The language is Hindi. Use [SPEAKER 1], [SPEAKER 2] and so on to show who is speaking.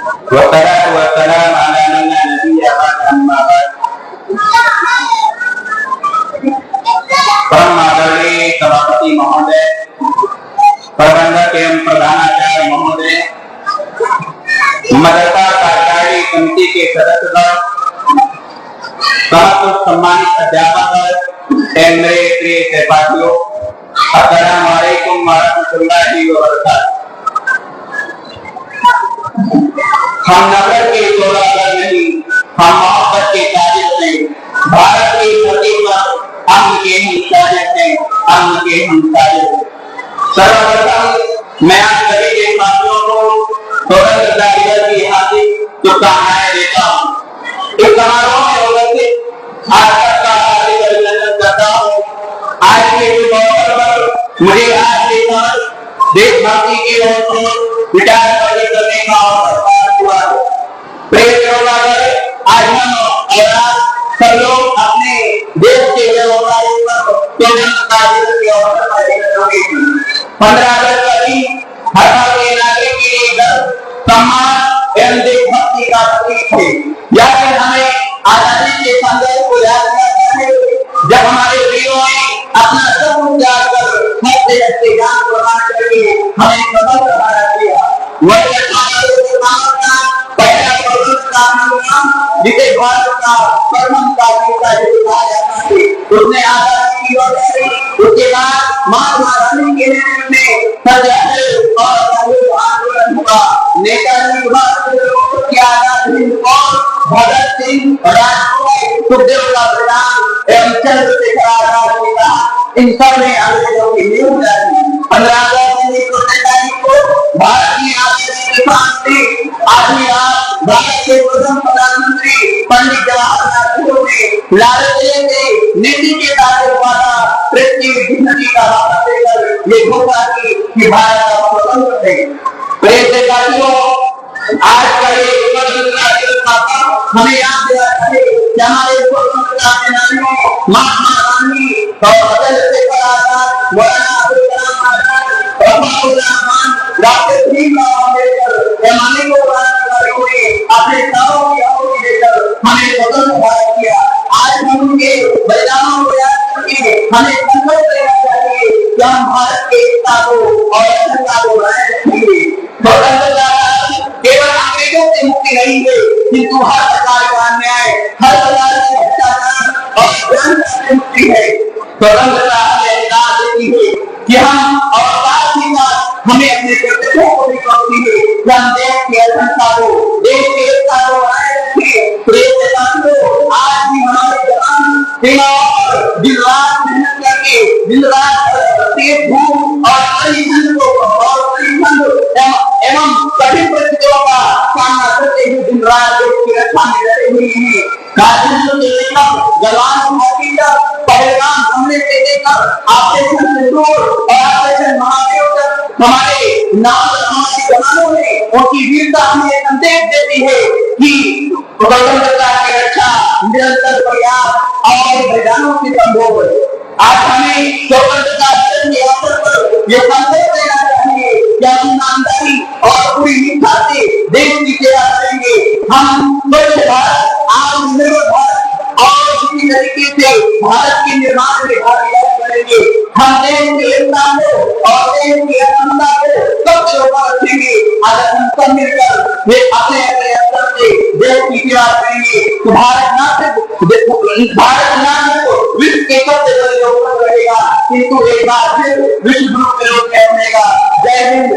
[SPEAKER 1] Wassalatu wassalamu ala man la nabiyya ba'da amma ba'd. परम आदरणीय सभापति महोदय, प्रबंधक एवं प्रधानाचार्य महोदय, मदरसा कार्यकारिणी समिति के सदस्यगण, समस्त सम्मानित अध्यापक एवं मेरे प्रिय सहपाठियों, अस्सलामु अलैकुम वरहमतुल्लाहि वबरकातुहू। हम नफरत के सौदागर नहीं, हम मोहब्बत के ताजिर हैं। भारत की धरती पर अम्न के हम ताजिर हैं, अम्न के हम ताजिर हैं। सर्वप्रथम मैं आप सभी देशवासियों को स्वतंत्रता दिवस की हार्दिक शुभकामनाएं देता हूँ। इस समारोह में उपस्थित आज तक का हार्दिक अभिनंदन करता हूँ। आज के इस अवसर पर मुझे आज देशभक्ति की ओर से विचार करने का अवसर हुआ है। प्रिय सौदागर, आज हम और आप सब लोग अपने देश के व्यवसायों पर स्वतंत्रता दिवस के अवसर पर एकत्र हुए हैं। 15 अगस्त का दिन हर भारतीय नागरिक के लिए गर्व, सम्मान एवं देशभक्ति का प्रतीक है। यह दिन हमें आजादी के संघर्ष को याद दिलाता है, जब हमारे वीरों ने अपना सब त्याग कर हंसते हंसते जान कुर्बान करके हमें स्वतंत्र भारत दिया। वह पहला स्वतंत्रता संग्राम जिसे भारत का प्रथम स्वाधीनता युद्ध कहा जाता है, उसने आजादी की लड़ाई, उसके बाद महात्मा गांधी के नेतृत्व में सत्याग्रह और आंदोलन हुआ। नेताजी सुभाष चंद्र बोस की आजादी और भगत सिंह, राजगुरु, सुखदेव का प्रधान एवं चंद्रशेखर आजाद नेता, इन सब ने अंग्रेजों की नींव डाली। 15 अगस्त 1947 को भारत की आजादी के साथ थी। आज भारत के प्रथम प्रधानमंत्री पंडित जवाहरलाल नेहरू ने लालच से नीति के दायरे द्वारा पृथ्वी जिंदगी का वापस देकर ये घोषणा की कि भारत अब स्वतंत्र है। प्रिय देशवासियों, आज का ये स्वतंत्रता दिवस का पर्व हमें याद दिलाता है कि हमारे स्वतंत्रता सेनानियों महात्मा गांधी और चंद्रशेखर आजाद, मौलाना अबुल कलाम आजाद, डॉक्टर भीमराव अम्बेडकर अनेकों क्रांतिकारियों ने अपने प्राणों की आहुति देकर हमें स्वतंत्र भारत किया। आज हम उनके बलिदानों को याद करके हमें संकल्प लेना चाहिए कि हम भारत की एकता को और अखंडता को बनाए रखेंगे। स्वतंत्रता केवल अंग्रेजों से मुक्ति नहीं है, किंतु हर प्रकार का अन्याय, हर प्रकार के भ्रष्टाचार और भ्रष्टाचार से मुक्ति है। स्वतंत्रता हमें अधिकार देती है कि हम और साथ ही साथ हमें अपने कर्तव्यों को भी करती है कि हम देश की अखंडता को, देश की एकता को बनाए रखें। आज भी हमारे जवान सीमाओं पर दिन रात मेहनत करके दिन रात तेज धूप और एवं कठिन परिस्थितियों का सामना करते हुए दिन रात देश की रक्षा में लगे हुए हैं। कारगिल से लेकर गलवान घाटी तक, पहलगाम हमले से लेकर ऑपरेशन सिंदूर और ऑपरेशन महादेव तक हमारे हमारे जवानों ने उनकी वीरता हमें संदेश देती है कि स्वतंत्रता की रक्षा निरंतर प्रयास और बलिदानों से संभव है। आज हमें स्वतंत्रता दिवस के अवसर पर यह संदेश देना चाहिए कि हम ईमानदारी और पूरी निष्ठा से देश की सेवा करेंगे। हम स्वच्छ भारत, आत्मनिर्भर भारत और इसी तरीके से भारत के निर्माण में भागीदारी करेंगे। हम देश की एकता को और देश की अखंडता को सबसे ऊपर रखेंगे। अगर हम सब मिलकर वे अपने अपने स्तर से देश की सेवा करेंगे तो भारत न सिर्फ विश्व के सबसे बड़े लोग रहेगा, किंतु एक बार फिर विश्व गुरु के रूप में बनेगा। जय हिंद,